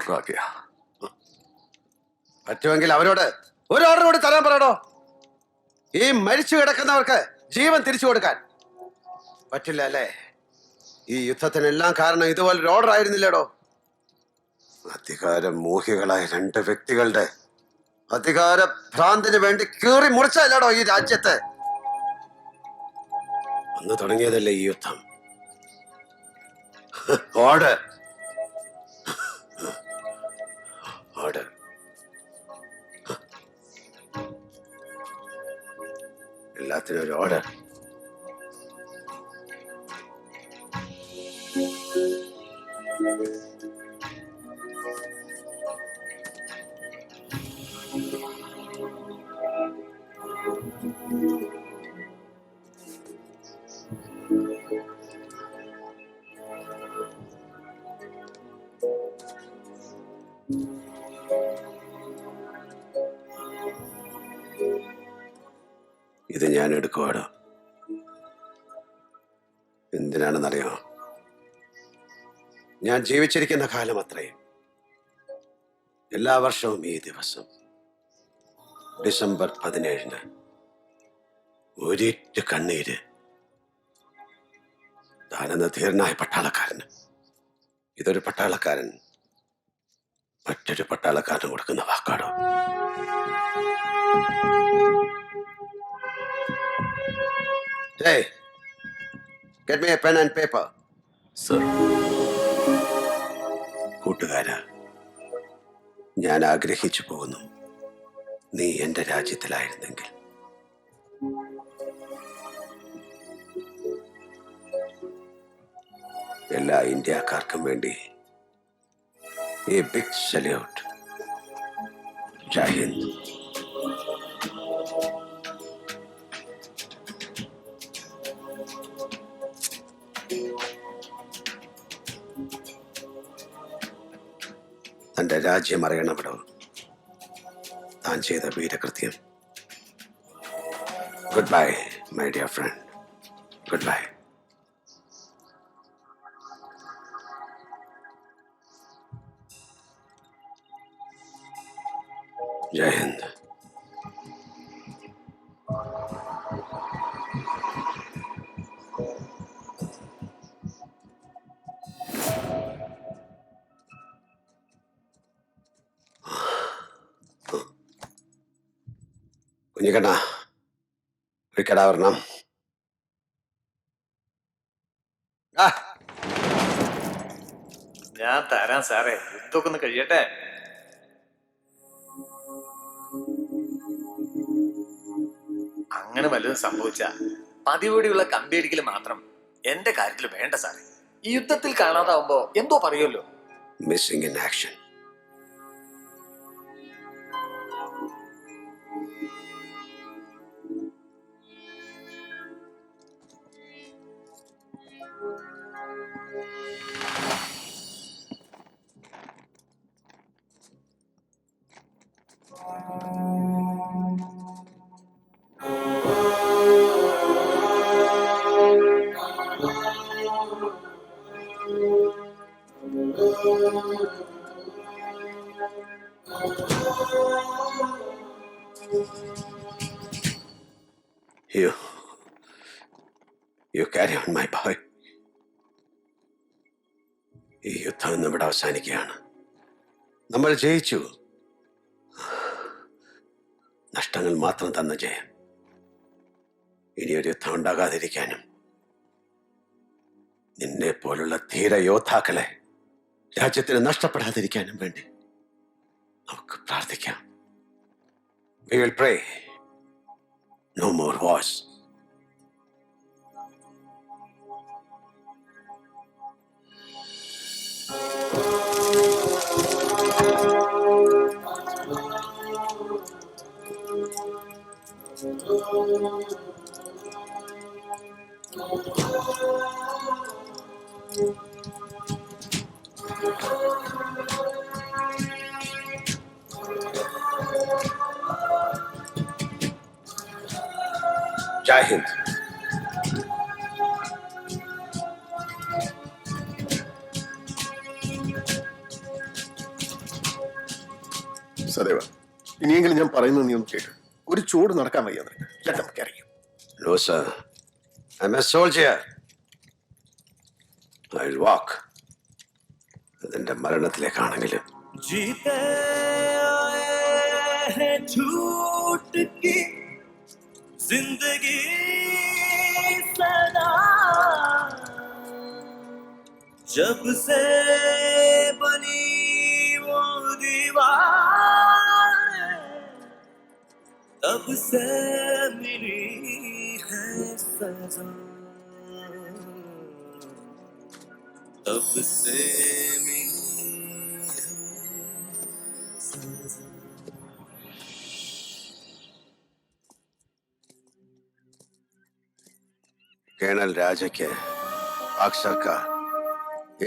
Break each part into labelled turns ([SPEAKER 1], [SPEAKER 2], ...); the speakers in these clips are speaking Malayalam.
[SPEAKER 1] ऑर्डर आ गया.
[SPEAKER 2] പറ്റുമെങ്കിൽ അവരോട് ഒരു ഓർഡർ കൂടി തരാൻ പറയടോ. ഈ മരിച്ചു കിടക്കുന്നവർക്ക് ജീവൻ തിരിച്ചു കൊടുക്കാൻ പറ്റില്ല അല്ലേ? ഈ യുദ്ധത്തിനെല്ലാം കാരണം ഇതുപോലൊരു ഓർഡർ ആയിരുന്നില്ലേടോ? അധികാര മോഹികളായ രണ്ട് വ്യക്തികളുടെ അധികാര ഭ്രാന്തിന് വേണ്ടി കീറി മുറിച്ചല്ലേടോ ഈ രാജ്യത്ത്. അന്ന് തുടങ്ങിയതല്ലേ ഈ യുദ്ധം. ഓർഡർ ഓർഡർ എല്ലാത്തിനും ഒരു ഓർഡർ. ഇത് ഞാൻ എടുക്കുവാടോ. എന്തിനാണെന്നറിയോ? ഞാൻ ജീവിച്ചിരിക്കുന്ന കാലം അത്രയും എല്ലാ വർഷവും ഈ ദിവസം ഡിസംബർ 17 ഒരിറ്റ് കണ്ണീര് താനെന്ന ധീരനായ പട്ടാളക്കാരന്, ഇതൊരു പട്ടാളക്കാരൻ മറ്റൊരു പട്ടാളക്കാരന് കൊടുക്കുന്ന വാക്കാടോ. Hey, get me a pen and paper.
[SPEAKER 1] Sir.
[SPEAKER 2] കൂട്ടുകാരാ, ഞാൻ ആഗ്രഹിച്ചു പോകുന്നു, നീ എന്റെ രാജ്യത്തിലായിരുന്നെങ്കിൽ. എല്ലാ ഇന്ത്യക്കാർക്കും വേണ്ടി ഈ ബിഗ് സല്യൂട്ട്. ജയ് ഹിന്ദ്. തന്റെ രാജ്യം അറിയണമെടോ താൻ ചെയ്ത വീരകൃത്യം. Good bye my dear friend. Good bye. Jai Hind. കുഞ്ഞിക്കണ്ണ, ഒരു കടാവരണം.
[SPEAKER 3] ഞാൻ തരാം സാറേ, യുദ്ധമൊക്കെ ഒന്ന് കഴിയട്ടെ. അങ്ങനെ വല്ലതും സംഭവിച്ച പതിവോടെയുള്ള കമ്പിയടിക്കൽ മാത്രം എന്റെ കാര്യത്തിൽ വേണ്ട സാറേ. ഈ യുദ്ധത്തിൽ കാണാതാവുമ്പോ എന്തോ പറയുമല്ലോ.
[SPEAKER 2] Missing in action. You carry on, my boy. ഈ യുദ്ധം നമ്മുടെ അവസാനിക്കുകയാണ്. നമ്മൾ ജയിച്ചു. നഷ്ടങ്ങൾ മാത്രം തന്ന ജയം. ഇനിയൊരു യുദ്ധം ഉണ്ടാകാതിരിക്കാനും നിന്നെ പോലുള്ള ധീര യോദ്ധാക്കളെ രാജ്യത്തിന് നഷ്ടപ്പെടാതിരിക്കാനും വേണ്ടി നമുക്ക് പ്രാർത്ഥിക്കാം. We will pray. No more wars. Jai Hind.
[SPEAKER 1] സദേവ, ഇനിയെങ്കിലും ഞാൻ പറയുന്നത് നീ ഒന്ന് കേൾക്കും. ഒരു ചൂട് നടക്കാൻ വയ്യ നിനക്ക്. നമുക്ക് അറിയാം.
[SPEAKER 2] No, sir. I'm a soldier. I'll walk. അതെന്റെ മരണത്തിലേക്കാണെങ്കിലും.
[SPEAKER 4] जीते आए हैं झूठ की जिंदगी सदा, जब से बनी वो दीवार तब से मिली है सजा, तब से मिली
[SPEAKER 2] കേണൽ രാജയ്ക്ക് പാക് സർക്കാർ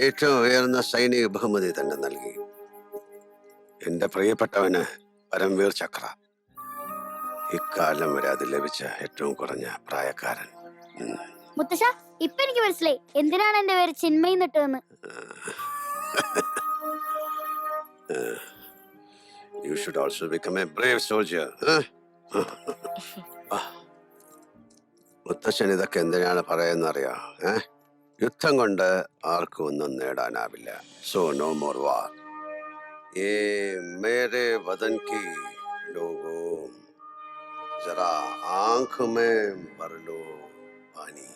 [SPEAKER 2] ഏറ്റവും ഉയർന്ന സൈനിക ബഹുമതി തന്നെ നൽകി. എന്റെ പ്രിയപ്പെട്ടവന് പരംവീർ ചക്ര. ഇക്കാലം വരെ അത് ലഭിച്ച ഏറ്റവും കുറഞ്ഞ പ്രായക്കാരൻ.
[SPEAKER 5] മുത്തശ്ശ, ഇപ്പൊ എനിക്ക് മനസ്സിലായി എന്തിനാണ് എന്റെ പേര് Chinmayi നിട്ടതെന്ന്.
[SPEAKER 2] You should also become a brave soldier. മുത്തശ്ശൻ ഇതൊക്കെ എന്തിനാണ് പറയുന്നറിയോ? യുദ്ധം കൊണ്ട് ആർക്കും ഒന്നും നേടാനാവില്ല. സോ നോ മോർ വാർ. ये मेरे वतन की लोगों, जरा आंख में भर लो पानी.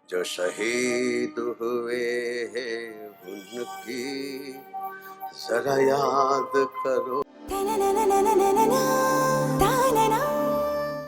[SPEAKER 2] जो शहीद हुए हैं उनकी जरा याद करो.